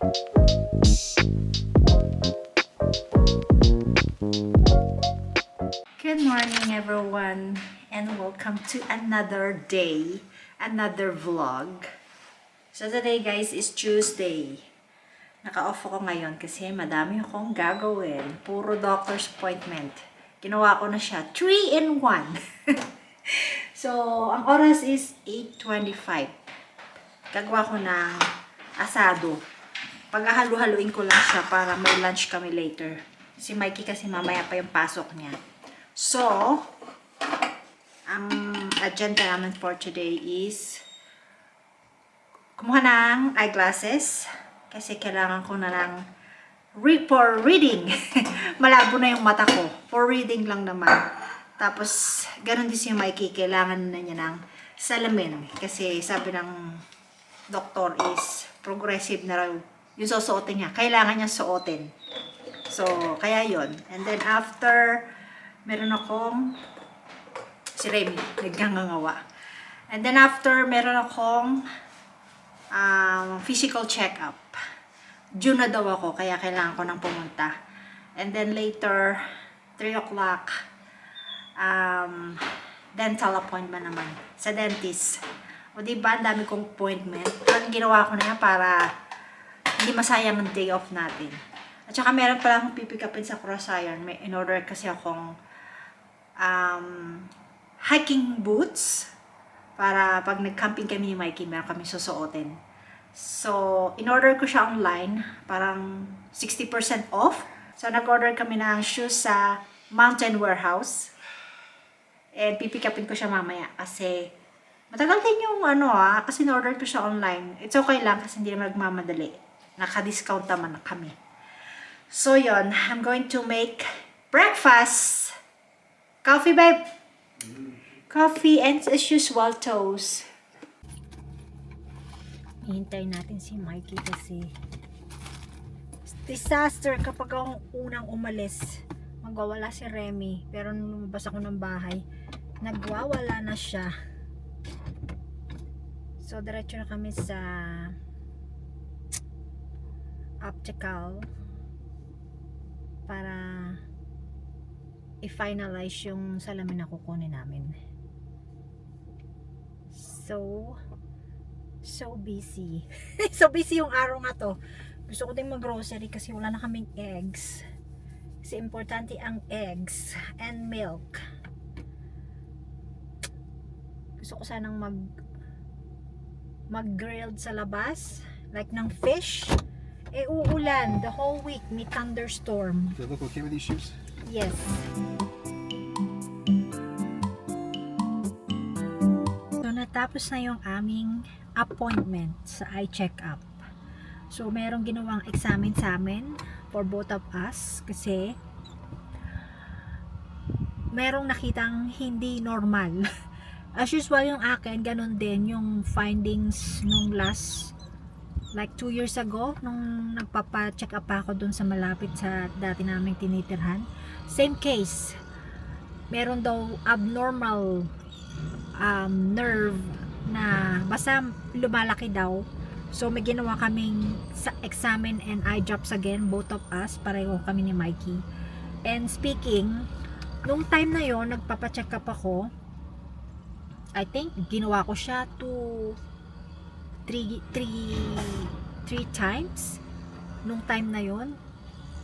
Good morning everyone and welcome to another day, another vlog. So today guys is Tuesday. Naka-off ako ngayon kasi madami akong gagawin. Puro doctor's appointment. Ginawa ko na siya 3 in 1. So ang oras is 8:25. Gagawa ko ng asado. Paghahalu-haluin ko lang siya para may lunch kami later. Si Mikey kasi mamaya pa yung pasok niya. So, ang agenda namin for today is kumuha ng eyeglasses kasi kailangan ko na ng for reading. Malabo na yung mata ko. For reading lang naman. Tapos, ganun din si Mikey. Kailangan na niya ng salamin. Kasi sabi ng doktor is progressive na raw yung susuotin niya. Kailangan niya suotin. So, kaya yon. And then after, meron akong si Remy, naggangangawa. And then after, meron akong physical check-up. June na daw ako, kaya kailangan ko nang pumunta. And then later, 3 o'clock, dental appointment naman sa dentist. O diba, ang dami kong appointment. Ang ginawa ko na yan para hindi masayang ang day off natin. At saka meron pala akong pipikapin sa Cross Iron. May in-order kasi akong hiking boots para pag nag-camping kami ni Mikey, meron kami susuotin. So, in-order ko siya online, parang 60% off. So, nag-order kami ng shoes sa Mountain Warehouse. And pipikapin ko siya mamaya kasi matagal din yung kasi in-order ko siya online. It's okay lang kasi hindi naman nagmamadali. Naka-discount naman na kami. So, yon, I'm going to make breakfast. Coffee, babe. Coffee and as usual, toast. Hihintay natin si Mikey kasi disaster kapag akong unang umalis. Magwawala si Remy. Pero nung lumabas ako ng bahay, nagwawala na siya. So, diretso na kami sa optical para i-finalize yung salamin na kukunin namin. So busy. So busy yung araw na to. Gusto ko din mag-grocery kasi wala na kaming eggs. Kasi importante ang eggs and milk. Gusto ko sanang mag-grilled sa labas. Like ng fish. Uulan the whole week. May thunderstorm. Does it look okay with these shoes? Yes. So, natapos na yung aming appointment sa eye check-up. So, merong ginawang examen sa amin for both of us kasi merong nakitang hindi normal. As usual yung akin, ganun din yung findings nung last like 2 years ago nung nagpapa-check up ako dun sa malapit sa dati naming tinitirhan. Same case. Meron daw abnormal nerve na basta lumalaki daw. So may ginawa kaming examine and eye drops again, both of us, pareho kami ni Mikey. And speaking, nung time na yon nagpapa-check up ako, I think ginawa ko siya 3 times nung time na yon,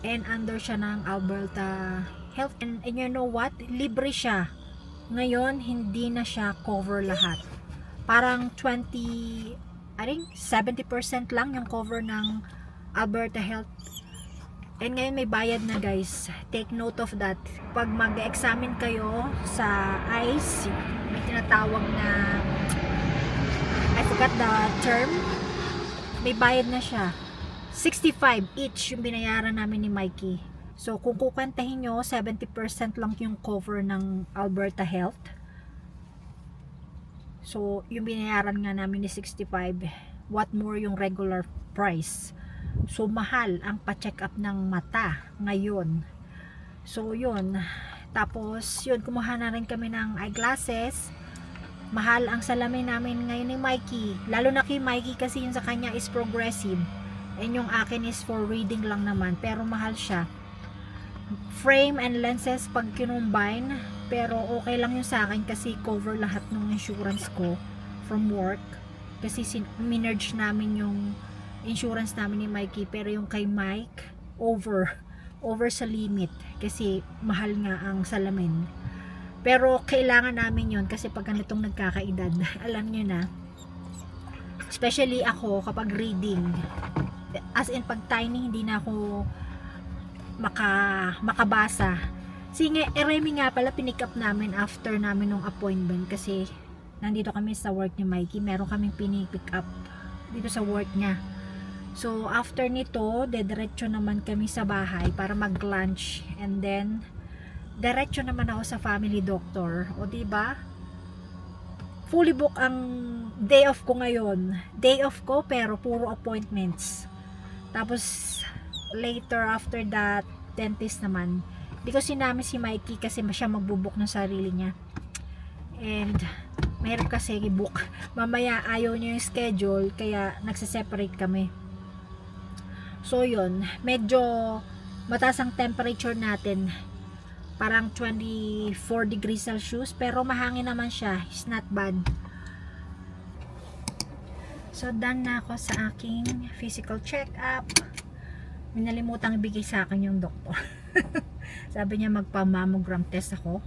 and under siya ng Alberta Health, and you know what, libre siya ngayon. Hindi na siya cover lahat, parang 70% lang yung cover ng Alberta Health, and ngayon may bayad na guys. Take note of that. Pag mag-examine kayo sa eyes, may tinatawag na, I forgot the term, may bayad na siya. 65 each yung binayaran namin ni Mikey. So kung kukwentahin nyo, 70% lang yung cover ng Alberta Health. So yung binayaran nga namin ni 65, what more yung regular price. So mahal ang pa-check up ng mata ngayon. So yun, tapos yun, kumuha na rin kami ng eyeglasses. Mahal ang salamin namin ngayon ni Mikey, lalo na kay Mikey kasi yun sa kanya is progressive. And yung akin is for reading lang naman, pero mahal siya. Frame and lenses pag kinumbine, pero okay lang yun sa akin kasi cover lahat ng insurance ko from work. Kasi minerge namin yung insurance namin ni Mikey, pero yung kay Mike, over sa limit kasi mahal nga ang salamin. Pero kailangan namin yun kasi pag ganitong nagkakaedad, alam nyo na, especially ako kapag reading, as in pag tiny, hindi na ako makabasa. Sige, Remy nga pala pinick up namin after namin ng appointment kasi nandito kami sa work ni Mikey, meron kaming pinipick up dito sa work niya. So after nito, dediretso naman kami sa bahay para mag-lunch, and then diretso naman ako sa family doctor. O diba? Fully book ang day off ko ngayon. Day off ko pero puro appointments. Tapos later after that, dentist naman. Hindi ko sinami si Mikey kasi siya magbubuk ng sarili niya. And mayroon kasi i-book. Mamaya ayaw niya yung schedule kaya nagse-separate kami. So yun, medyo mataas ang temperature natin. Parang 24 degrees Celsius, pero mahangin naman siya. It's not bad. So done na ako sa aking physical check-up. Minalimutan ibigay sa akin yung doktor. Sabi niya magpa-mammogram test ako.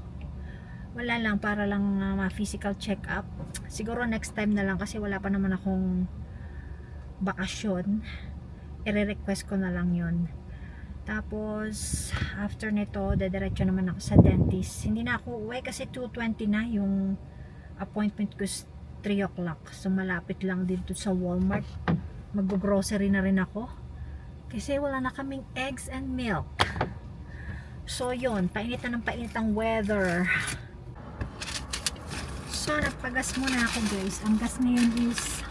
Wala lang, para lang ma-physical check-up. Siguro next time na lang kasi wala pa naman akong bakasyon. I-request ko na lang yun. Tapos after nito, dediretso naman ako sa dentist. Hindi na ako uwi kasi 2:20 na yung appointment ko, 3 o'clock. So malapit lang dito sa Walmart. Mag-grocery na rin ako kasi wala na kaming eggs and milk. So yun, painit na ng painit ang weather. So nagpagas muna ako guys. Ang gas ngayon is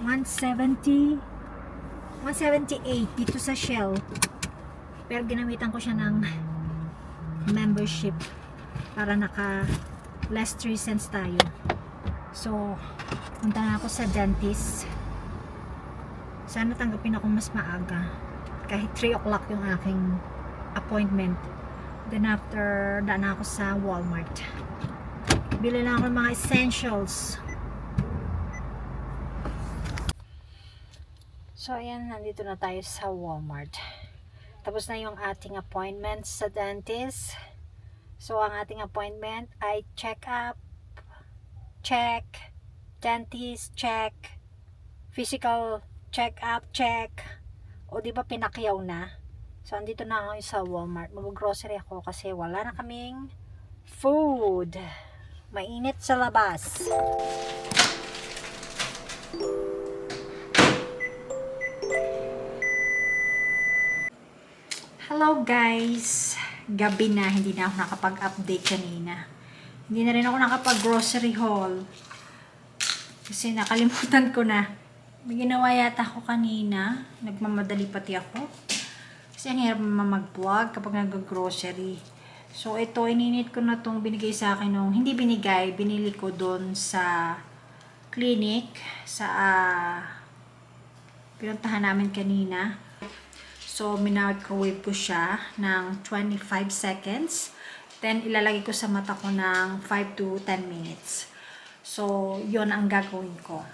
178 dito sa Shell, pero ginamitan ko siya ng membership para naka less 3 cents tayo. So punta na ako sa dentist. Sana tanggapin ako mas maaga, kahit 3 o'clock yung aking appointment. Then after, daan na ako sa Walmart, bili lang ako ng mga essentials. So ayan, nandito na tayo sa Walmart. Tapos na yung ating appointment sa dentist. So ang ating appointment ay check-up, check, dentist, check, physical check-up, check. O di ba pinakyaw na? So andito na ako sa Walmart. Mag-grocery ako kasi wala na kaming food. Mainit sa labas. Hello guys! Gabi na, hindi na ako nakapag-update kanina. Hindi na rin ako nakapag-grocery haul. Kasi nakalimutan ko na. May ginawa yata ako kanina. Nagmamadali pati ako. Kasi ang hirap mag-vlog kapag nag-grocery. So ito, ininit ko na itong binigay sa akin nung, hindi binigay, binili ko doon sa clinic, sa pinuntahan namin kanina. So, minarcowave ko siya ng 25 seconds. Then, ilalagay ko sa mata ko ng 5 to 10 minutes. So, yon ang gagawin ko.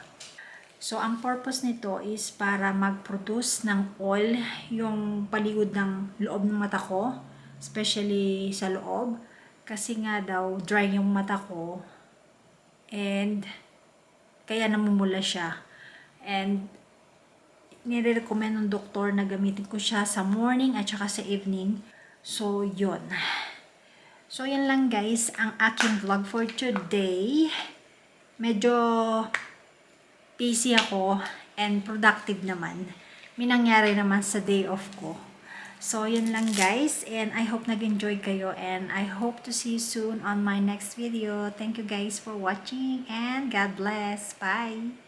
So, ang purpose nito is para mag-produce ng oil yung paligid ng loob ng mata ko. Especially sa loob. Kasi nga daw, dry yung mata ko. And, kaya namumula siya. And, nire-recommend ng doktor na gamitin ko siya sa morning at saka sa evening. So, yun. So, yan lang guys, ang aking vlog for today. Medyo busy ako and productive naman. May nangyari naman sa day off ko. So, yun lang guys. And I hope nag-enjoy kayo. And I hope to see you soon on my next video. Thank you guys for watching. And God bless. Bye!